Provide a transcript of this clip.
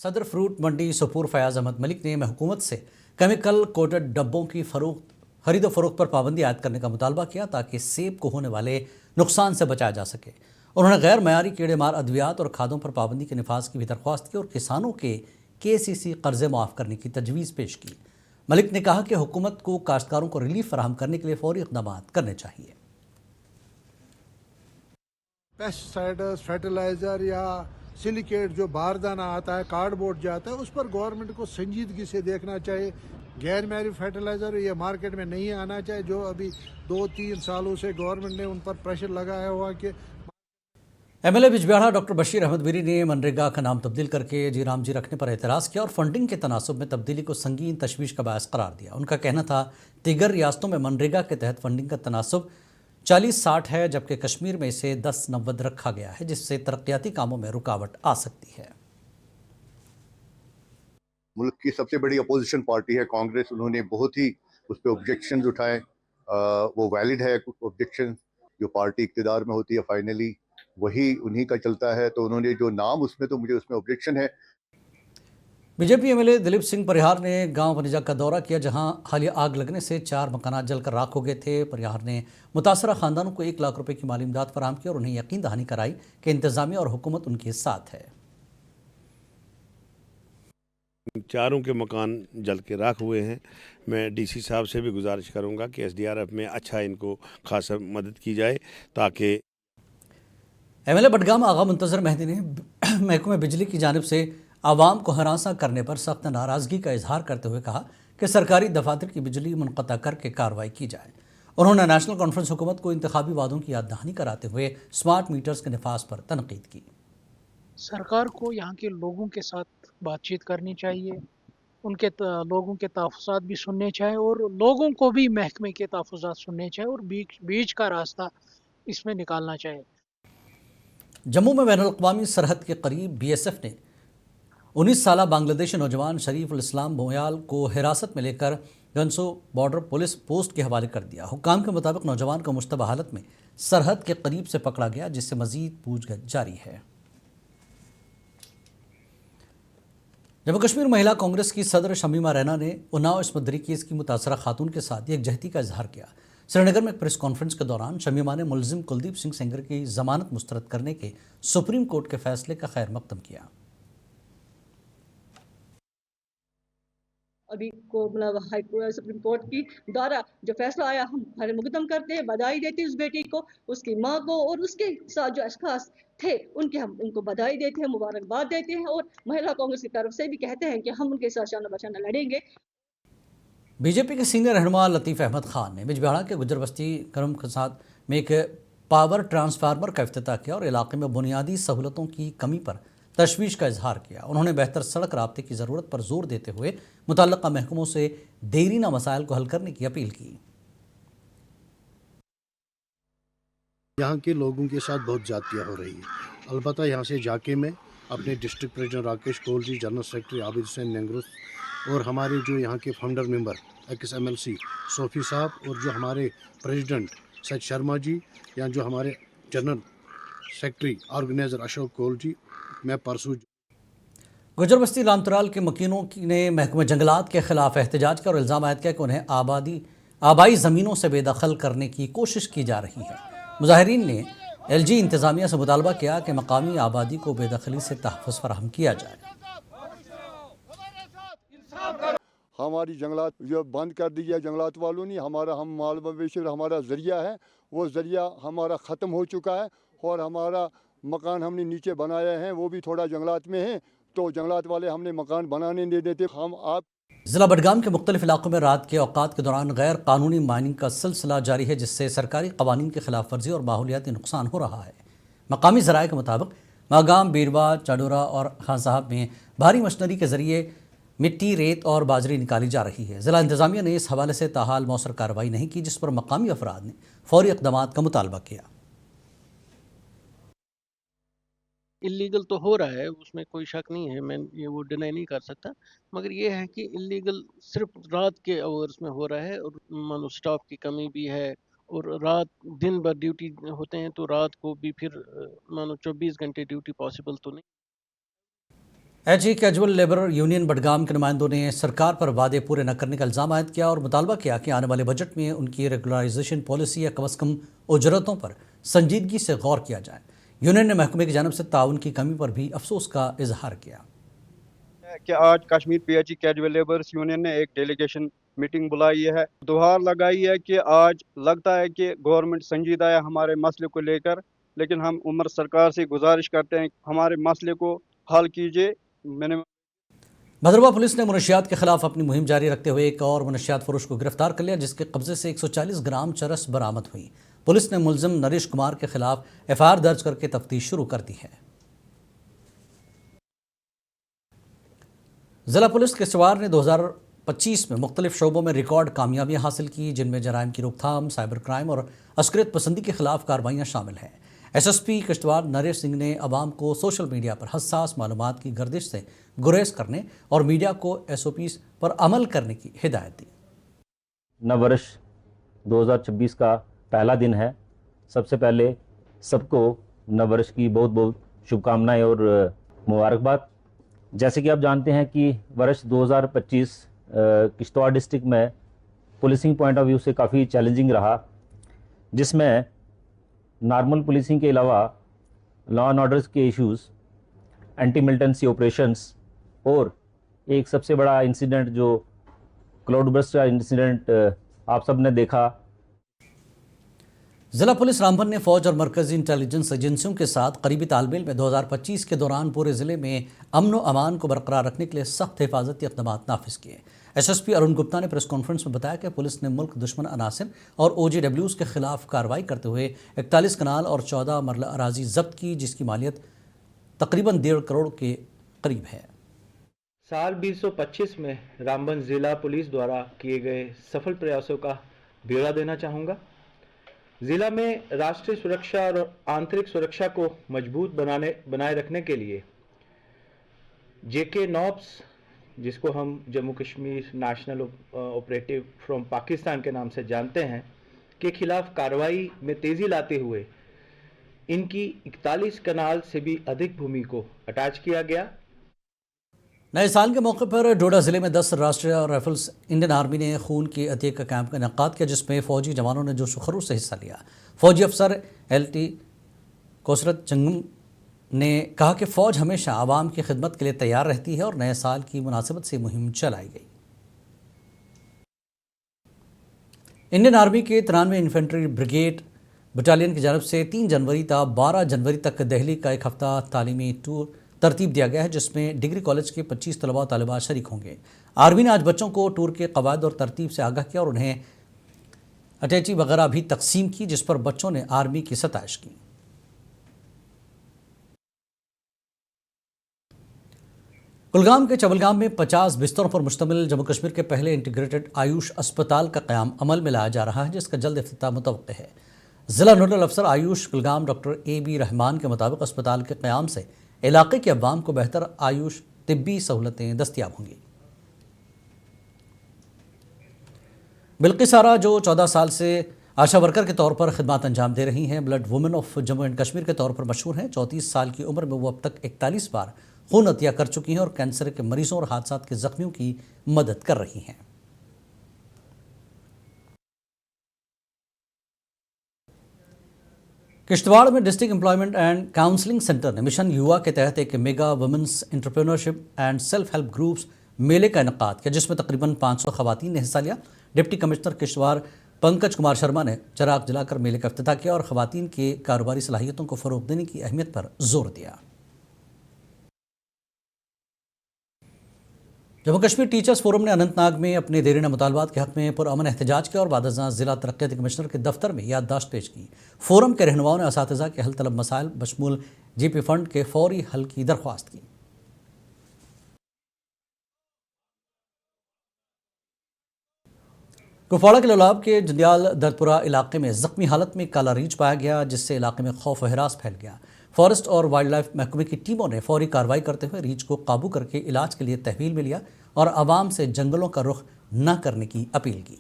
सदर फ्रूट मंडी सुपूर फयाज अहमद मलिक ने हुकूमत से केमिकल कोटेड डब्बों की खरीदो फरोख्त पर पाबंदी आयद करने का मुतालबा किया ताकि सेब को होने वाले नुकसान से बचाया जा सके। उन्होंने गैर मयारी कीड़े मार अद्वियात और खादों पर पाबंदी के नफाज की भी दरख्वास्त की और किसानों के KCC कर्जे मुआफ़ करने की तजवीज़ पेश की। मलिक ने कहा कि हुकूमत को काश्तकारों को रिलीफ फराहम करने के लिए फौरी इक़दाम करने चाहिए। पेस्टिसाइड्स, फर्टिलाइज़र या सिलिकेट जो बारदाना आता है, कार्डबोर्ड जो आता है, उस पर गवर्नमेंट को संजीदगी से देखना चाहिए। गैर मैरी फर्टिलाइज़र ये मार्केट में नहीं आना चाहिए, जो अभी 2-3 सालों से गवर्नमेंट ने उन पर प्रेशर लगाया हुआ कि MLA बिजबिहाड़ा डॉक्टर बशीर अहमद मीरी ने मनरेगा का नाम तब्दील करके जी राम जी रखने पर एतराज़ किया और फंडिंग के तनासब में तब्दीली को संगीन तशवीश का बायस करार दिया। उनका कहना था दीगर रियासतों में मनरेगा के तहत फंडिंग का तनासब 40-60 है, जबकि कश्मीर में इसे 10-90 रखा गया है, जिससे तरक्याती कामों में रुकावट आ सकती है। मुल्क की सबसे बड़ी अपोजिशन पार्टी है कांग्रेस, उन्होंने बहुत ही उस पर ऑब्जेक्शन उठाए। वो वैलिड है ऑब्जेक्शन, जो पार्टी इक़्तिदार में होती है फाइनली वही उन्हीं का चलता है, तो उन्होंने जो नाम उसमें, तो मुझे उसमें ऑब्जेक्शन है। बीजेपी MLA दिलीप सिंह परिहार ने गांव वनिजा का दौरा किया, जहां हालिया आग लगने से 4 मकानात जलकर राख हो गए थे। परिहार ने मुतासरा खानदानों को 1 लाख रुपए की माली इमदाद फराहम की और उन्हें यकीन दहानी कराई कि इंतजामिया और हुकूमत उनके साथ है। चारों के मकान जल के राख हुए हैं। मैं DC साहब से भी गुजारिश करूंगा कि SDRF में अच्छा इनको खासा मदद की जाए, ताकि MLA बडगाम आगा मुंतजर मेहदी ने महकमे बिजली की जानिब से आवाम को हरासा करने पर सख्त नाराज़गी का इजहार करते हुए कहा कि सरकारी दफातर की बिजली मुनक़ता करके कार्रवाई की जाए। उन्होंने नेशनल कॉन्फ्रेंस हुकूमत को इंतखाबी वादों की याद दहानी कराते हुए स्मार्ट मीटर्स के नफाज पर तनकीद की। सरकार को यहाँ के लोगों के साथ बातचीत करनी चाहिए, उनके लोगों के तहफ़्फ़ुज़ात भी सुनने चाहिए और लोगों को भी महकमे के तहफ़्फ़ुज़ात सुनने चाहिए और बीच का रास्ता इसमें निकालना चाहिए। जम्मू में बैनुल-अक़वामी सरहद के करीब BSF ने 19 साला बांग्लादेशी नौजवान शरीफ उल इस्लाम बोयाल को हिरासत में लेकर गंसो बॉर्डर पुलिस पोस्ट के हवाले कर दिया। हुक्काम के मुताबिक नौजवान को मुश्तबा हालत में सरहद के करीब से पकड़ा गया, जिससे मजीद पूछगछ जारी है। जम्मू कश्मीर महिला कांग्रेस की सदर शमीमा रैना ने उन्नाव इस्मत दरी केस की मुतासरा खातून के साथ यकजहती का इजहार किया। श्रीनगर में एक प्रेस कॉन्फ्रेंस के दौरान शमीमा ने मुलजिम कुलदीप सिंह सेंगर की जमानत मुस्तरद करने के सुप्रीम कोर्ट के फैसले का खैर मकदम किया। अभी को मतलब सुप्रीम कोर्ट की द्वारा जो फैसला आया, हम खैर मुकदम करते हैं, बधाई देते हैं उस बेटी को, उसकी माँ को और उसके साथ जो अशखास थे हम उनको बधाई देते हैं, मुबारकबाद देते हैं और महिला कांग्रेस की तरफ से भी कहते हैं कि हम उनके साथ शाना बशाना लड़ेंगे। बीजेपी के सीनियर रहनुमा लतीफ़ अहमद खान ने बिजबिहाड़ा के गुजर बस्ती करम के साथ में एक पावर ट्रांसफार्मर का इफ्तिताह किया और इलाके में बुनियादी सहूलतों की कमी पर तशवीश का इजहार किया। उन्होंने बेहतर सड़क राब्ते की ज़रूरत पर जोर देते हुए मुतल्लका महकमों से देरीना मसाइल को हल करने की अपील की। यहाँ के लोगों के साथ बहुत ज़्यादतियाँ हो रही है। अलबत्ता यहाँ से जाके मैं अपने डिस्ट्रिक्ट प्रेसिडेंट राकेश कौल जी, जनरल सेक्रेटरी आबिद हुसैन नेंगरुस और हमारे जो यहाँ के फाउंडर मेंबर XMLC सोफ़ी साहब और जो हमारे प्रेसिडेंट सच शर्मा जी, या जो हमारे general secretary organizer Ashok Kaul ji, मैं परसों गुजर बस्ती लामतराल के मकीनों ने महकमे जंगलात के खिलाफ एहतजाज किया और इल्ज़ाम आयद किया कि उन्हें आबाई ज़मीनों से बेदखल करने की कोशिश की जा रही है। मुजाहिरीन ने LG इंतज़ामिया से मुतालबा किया कि मकामी आबादी को बेदखली से तहफ़्फ़ुज़ फराहम किया जाए। हमारी जंगलात जो बंद कर दी है जंगलात वालों ने, हम माल मवेशी हमारा ज़रिया है, वो ज़रिया हमारा ख़त्म हो चुका है और हमारा मकान हमने नीचे बनाया है वो भी थोड़ा जंगलात में है, तो जंगलात वाले हमने मकान बनाने नहीं देते। हम आप ज़िला बडगाम के मुख्तलिफ इलाकों में रात के औकात के दौरान गैर कानूनी माइनिंग का सिलसिला जारी है, जिससे सरकारी कवानीन की खिलाफ वर्जी और माहौलियाती नुकसान हो रहा है। मकामी ज़राए के मुताबिक मागाम, बीरवा, चाडोरा और खान साहब में भारी मशीनरी के ज़रिए मिट्टी, रेत और बाजरी निकाली जा रही है। ज़िला इंतज़ामिया ने इस हवाले से ताहाल मौसर कार्रवाई नहीं की, जिस पर मकामी अफराद ने फौरी इक़दामात का मुतालबा किया। इल्लीगल तो हो रहा है, उसमें कोई शक नहीं है, मैं ये वो डिनाई नहीं कर सकता, मगर ये है कि इल्लीगल सिर्फ रात के आवर्स में हो रहा है और मानो स्टाफ की कमी भी है और रात दिन भर ड्यूटी होते हैं, तो रात को भी फिर मानो 24 घंटे ड्यूटी पॉसिबल तो नहीं। ایجی کیجول لیبر یونین بڈگام کے نمائندوں نے سرکار پر وعدے پورے نہ کرنے کا الزام عائد کیا اور مطالبہ کیا کہ آنے والے بجٹ میں ان کی ریگولرائزیشن پالیسی یا کم از کم اجرتوں پر سنجیدگی سے غور کیا جائے۔ یونین نے محکمے کی جانب سے تعاون کی کمی پر بھی افسوس کا اظہار کیا کہ آج Kashmir P H E casual labours union نے ایک ڈیلیگیشن میٹنگ بلائی ہے، دہار لگائی ہے کہ آج لگتا ہے کہ گورنمنٹ سنجیدہ ہے ہمارے مسئلے کو لے کر، لیکن ہم عمر سرکار سے گزارش کرتے ہیں کہ ہمارے مسئلے کو حل کیجیے۔ بھدرواہ پولیس نے منشیات کے خلاف اپنی مہم جاری رکھتے ہوئے ایک اور منشیات فروش کو گرفتار کر لیا، جس کے قبضے سے 140 گرام چرس برآمد ہوئی۔ پولیس نے ملزم نریش کمار کے خلاف ایف آئی آر درج کر کے تفتیش شروع کر دی ہے۔ ضلع پولیس کشتواڑ نے 2025 میں مختلف شعبوں میں ریکارڈ کامیابیاں حاصل کی، جن میں جرائم کی روک تھام، سائبر کرائم اور عسکریت پسندی کے خلاف کارروائیاں شامل ہیں۔ ایس ایس پی کشتواڑ نریش سنگھ نے عوام کو سوشل میڈیا پر حساس معلومات کی گردش سے گریز کرنے اور میڈیا کو ایس او پیز پر عمل کرنے کی ہدایت دی۔ نورش 2026 کا پہلا دن ہے۔ سب سے پہلے سب کو نورش کی بہت بہت شبھ کامنائیں اور مبارکباد۔ جیسے کہ آپ جانتے ہیں کہ ورش 2025 کشتواڑ ڈسٹرکٹ میں پولیسنگ پوائنٹ آف ویو سے کافی چیلنجنگ رہا، جس میں نارمل پولیسنگ کے علاوہ لا اینڈ آرڈرز کے ایشوز، اینٹی ملٹنسی آپریشنز اور ایک سب سے بڑا انسیڈنٹ جو کلاؤڈ برسٹ کا انسیڈنٹ آپ سب نے دیکھا۔ ضلع پولیس رامبن نے فوج اور مرکزی انٹیلیجنس ایجنسیوں کے ساتھ قریبی تال میل میں 2025 کے دوران پورے ضلع میں امن و امان کو برقرار رکھنے کے لیے سخت حفاظتی اقدامات نافذ کیے۔ S S P Arun Gupta نے پریس کانفرنس میں بتایا کہ پولیس نے ملک دشمن عناصر اور او جی ڈبلیوز کے خلاف کارروائی کرتے ہوئے 41 کنال اور 14 مرلہ اراضی ضبط کی، جس کی مالیت تقریباً 1.5 کروڑ کے قریب ہے۔ سال 2025 میں رامبن ضلع پولیس دوارا کیے گئے سفل پریاسوں کا بیورا دینا چاہوں گا۔ ضلع میں راشٹریہ سرکشا اور آنترک سرکشا کو مضبوط بنائے رکھنے کے لیے جے کے نوپس، جس کو ہم Jammu Kashmir national operative from Pakistan کے نام سے جانتے ہیں، کے خلاف کارروائی میں تیزی لاتے ہوئے ان کی 41 کنال سے بھی ادھک بھومی کو اٹیچ کیا گیا۔ نئے سال کے موقع پر ڈوڈا ضلع میں 10 راشٹریہ رائفلز انڈین آرمی نے خون کے عطیے کا کیمپ کا انعقاد کیا، جس میں فوجی جوانوں نے جوش و خروش سے حصہ لیا۔ فوجی افسر ایل ٹی کوسرت چنگم نے کہا کہ فوج ہمیشہ عوام کی خدمت کے لیے تیار رہتی ہے اور نئے سال کی مناسبت سے مہم چلائی گئی۔ انڈین آرمی کے 93 انفینٹری بریگیڈ بٹالین کی جانب سے 3 جنوری تا 12 جنوری تک دہلی کا ایک ہفتہ تعلیمی ٹور ترتیب دیا گیا ہے، جس میں ڈگری کالج کے 25 طلباء و طالبات شریک ہوں گے۔ آرمی نے آج بچوں کو ٹور کے قواعد اور ترتیب سے آگاہ کیا اور انہیں اٹیچی وغیرہ بھی تقسیم کی، جس پر بچوں نے آرمی کی ستائش کی۔ کلگام کے چولگام میں 50 بستروں پر مشتمل جموں کشمیر کے پہلے انٹیگریٹڈ آیوش اسپتال کا قیام عمل میں لایا جا رہا ہے، جس کا جلد افتتاح متوقع ہے۔ ضلع نوڈل افسر Ayush Kulgam doctor A B Rahman کے مطابق اسپتال کے قیام سے علاقے کے عوام کو بہتر آیوش طبی سہولتیں دستیاب ہوں گی۔ بلقیس آرا، جو 14 سال سے آشا ورکر کے طور پر خدمات انجام دے رہی ہیں، blood woman of Jammu and Kashmir کے طور پر مشہور ہیں۔ 34 سال کی عمر میں وہ اب تک 41 بار خون عطیہ کر چکی ہیں اور کینسر کے مریضوں اور حادثات کے زخمیوں کی مدد کر رہی ہیں۔ کشتواڑ میں district employment and counselling centre نے مشن یووا کے تحت ایک mega women's entrepreneurship and self help groups میلے کا انعقاد کیا، جس میں تقریباً 500 خواتین نے حصہ لیا۔ ڈپٹی کمشنر کشتواڑ پنکج کمار شرما نے چراغ جلا کر میلے کا افتتاح کیا اور خواتین کے کاروباری صلاحیتوں کو فروغ دینے کی اہمیت پر زور دیا۔ جموں کشمیر ٹیچرز فورم نے اننت ناگ میں اپنے دیرینہ مطالبات کے حق میں پرامن احتجاج کیا اور بعد ازاں ضلع ترقیاتی کمشنر کے دفتر میں یادداشت پیش کی۔ فورم کے رہنماؤں نے اساتذہ کے حل طلب مسائل بشمول جی پی فنڈ کے فوری حل کی درخواست کی۔ کپواڑہ کے لولاب کے جندیال دردپورہ علاقے میں زخمی حالت میں کالا ریچھ پایا گیا، جس سے علاقے میں خوف و ہراس پھیل گیا۔ فارسٹ اور وائلڈ لائف محکمے کی ٹیموں نے فوری کارروائی کرتے ہوئے ریچھ کو قابو کر کے علاج کے لیے تحویل میں لیا اور عوام سے جنگلوں کا رخ نہ کرنے کی اپیل کی۔